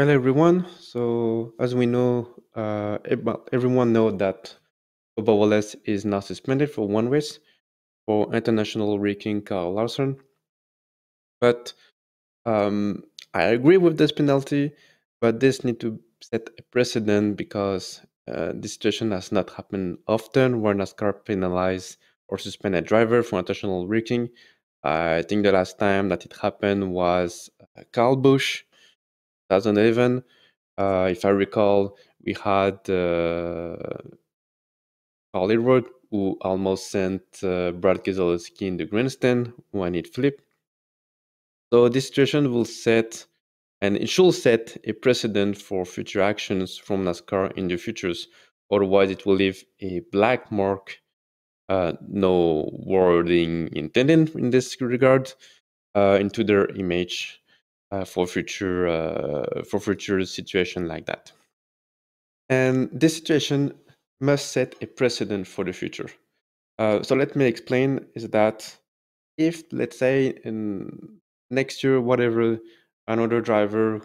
Hello everyone. So as we know, everyone know that Bubba Wallace is now suspended for one race for international wrecking Carl Larson. But um, I agree with this penalty, but this need to set a precedent because this situation has not happened often where NASCAR penalize or suspend a driver for intentional wrecking. I think the last time that it happened was Carl Busch, 2011. If I recall, we had Hollywood who almost sent Brad Keselowski in the grandstand when it flipped. So this situation will set, and it should set a precedent for future actions from NASCAR in the futures. Otherwise, it will leave a black mark, no wording intended in this regard, into their image for future situation like that. And this situation must set a precedent for the future. So let me explain is that if, let's say, in next year, whatever, another driver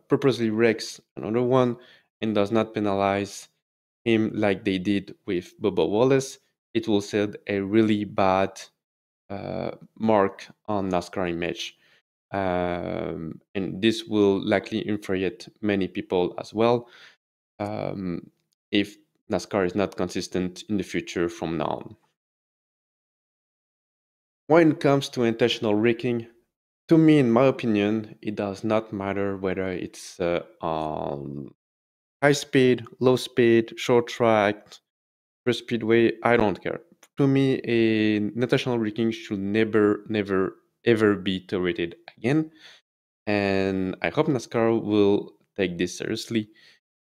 purposely wrecks another one and does not penalize him like they did with Bubba Wallace, it will set a really bad mark on NASCAR image. And this will likely infuriate many people as well if NASCAR is not consistent in the future from now on. When it comes to intentional wrecking, to me, in my opinion, it does not matter whether it's on high speed, low speed, short track, first speedway. I don't care. To me, a intentional wrecking should never, ever be tolerated again. And I hope NASCAR will take this seriously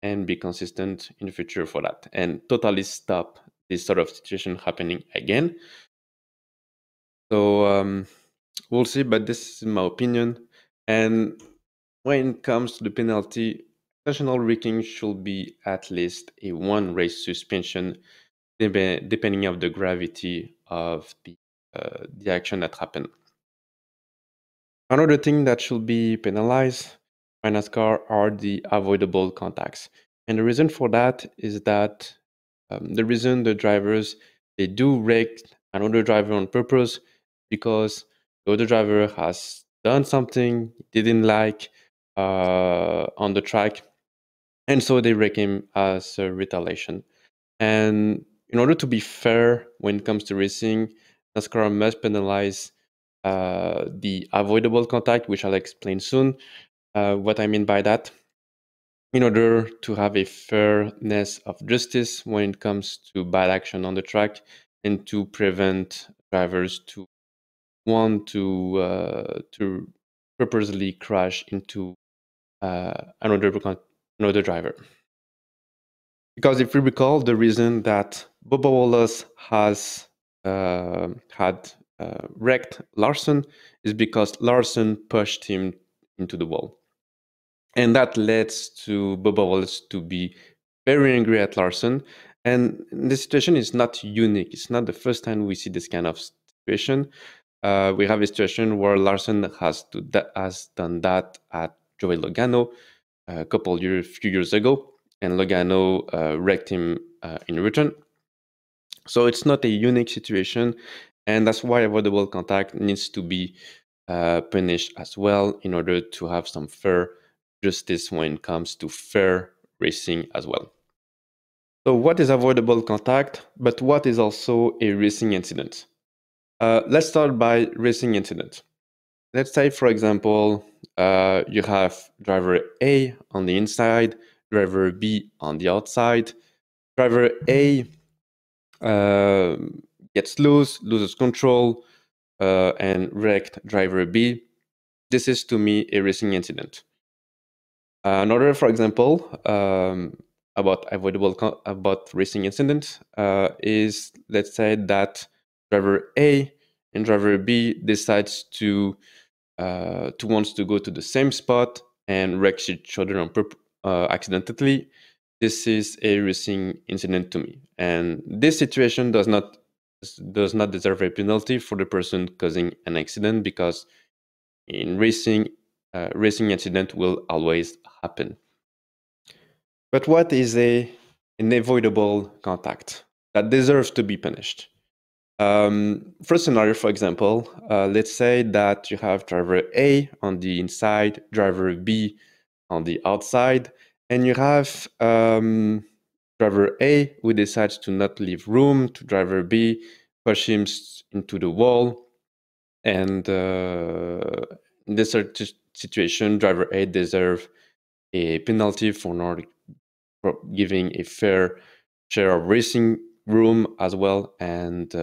and be consistent in the future for that and totally stop this sort of situation happening again. So we'll see, but this is my opinion. And when it comes to the penalty, intentional wrecking should be at least a one race suspension, depending of the gravity of the action that happened. Another thing that should be penalized by NASCAR are the avoidable contacts. And the reason for that is that the reason the drivers they do wreck another driver on purpose because the other driver has done something he didn't like on the track, and so they wreck him as a retaliation. And in order to be fair when it comes to racing, NASCAR must penalize the avoidable contact, which I'll explain soon. What I mean by that, in order to have a fairness of justice when it comes to bad action on the track and to prevent drivers to want to purposely crash into another driver. Because if we recall, the reason that Bubba Wallace has had wrecked Larson is because Larson pushed him into the wall. And that leads to Bubba Wallace to be very angry at Larson. And the situation is not unique. It's not the first time we see this kind of situation. We have a situation where Larson has done that at Joey Logano few years ago, and Logano wrecked him in return. So it's not a unique situation, and that's why avoidable contact needs to be punished as well in order to have some fair justice when it comes to fair racing as well. So what is avoidable contact, but what is also a racing incident? Let's start by racing incident. Let's say, for example, you have driver A on the inside, driver B on the outside. Driver A uh, gets loses control, and wrecked driver B. This is to me a racing incident. Another, for example, about racing incident is, let's say that driver A and driver B decides to wants to go to the same spot and wreck each other accidentally. This is a racing incident to me, and this situation does not deserve a penalty for the person causing an accident because in racing, racing incident will always happen. But what is a unavoidable contact that deserves to be punished? First scenario, for example, let's say that you have driver A on the inside, driver B on the outside, and you have driver A who decides to not leave room to driver B, push him into the wall, and in this situation, driver A deserves a penalty for not giving a fair share of racing room as well, and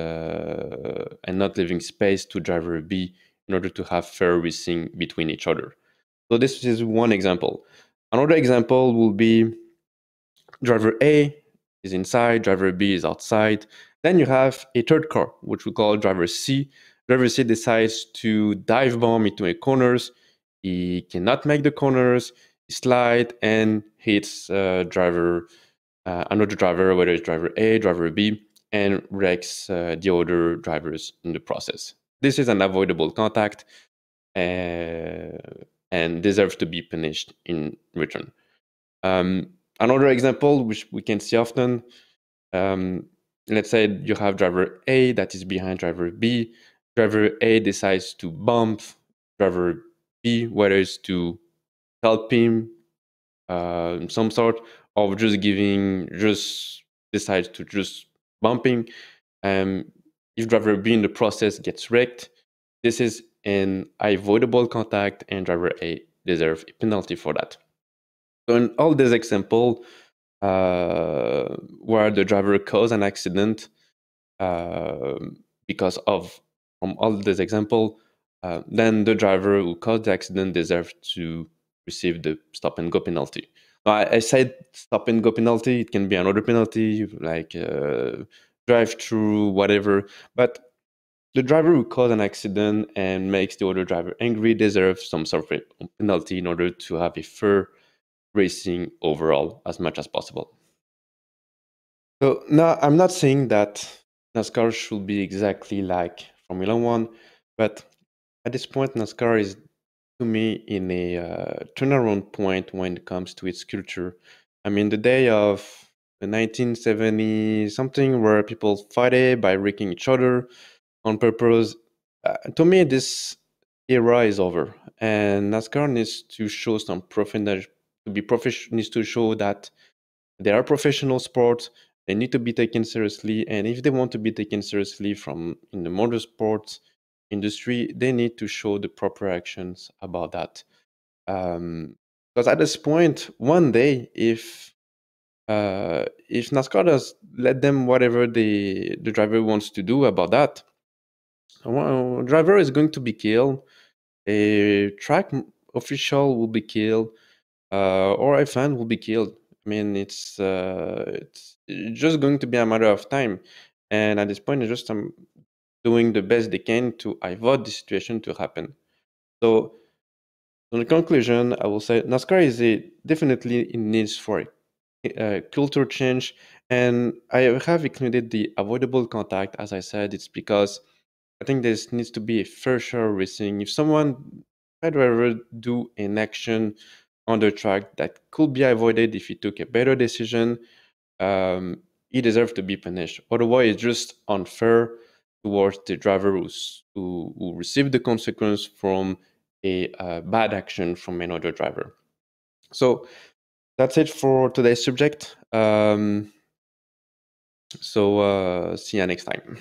not leaving space to driver B in order to have fair racing between each other. So this is one example. Another example will be driver A is inside, driver B is outside. Then you have a third car, which we call driver C. Driver C decides to dive bomb into a corners. He cannot make the corners. He slide and hits another driver, whether it's driver A, driver B, and wrecks the other drivers in the process. This is an avoidable contact and deserves to be punished in return. Another example, which we can see often, let's say you have driver A that is behind driver B. Driver A decides to bump driver B, whether it's to help him some sort of just decides to just bumping. If driver B in the process gets wrecked, this is an avoidable contact and driver A deserves a penalty for that. So in all these examples, where the driver caused an accident because of, from all these examples, then the driver who caused the accident deserves to receive the stop and go penalty. I said stop and go penalty. It can be another penalty like drive through, whatever. But the driver who caused an accident and makes the other driver angry deserves some sort of penalty in order to have a fair racing overall as much as possible. So now I'm not saying that NASCAR should be exactly like Formula One, but at this point, NASCAR is to me in a turnaround point when it comes to its culture. I mean, the day of the 1970 something where people fight it by wrecking each other on purpose. To me, this era is over, and NASCAR needs to show some professional to be professional. Needs to show that they are professional sports. They need to be taken seriously, and if they want to be taken seriously from in the motorsports industry, they need to show the proper actions about that. Because at this point, one day, if NASCAR does let them whatever the driver wants to do about that, a driver is going to be killed. A official will be killed, or a fan will be killed. I mean, it's just going to be a matter of time. And at this point, it's just doing the best they can to avoid the situation to happen. So, in conclusion, I will say NASCAR is definitely in needs for a culture change. And I have included the avoidable contact. As I said, it's because I think there needs to be a fair share of racing. If someone had ever do an action on the track that could be avoided if he took a better decision, he deserves to be punished. Otherwise, it's just unfair towards the driver who received the consequence from a bad action from another driver. So that's it for today's subject. So see you next time.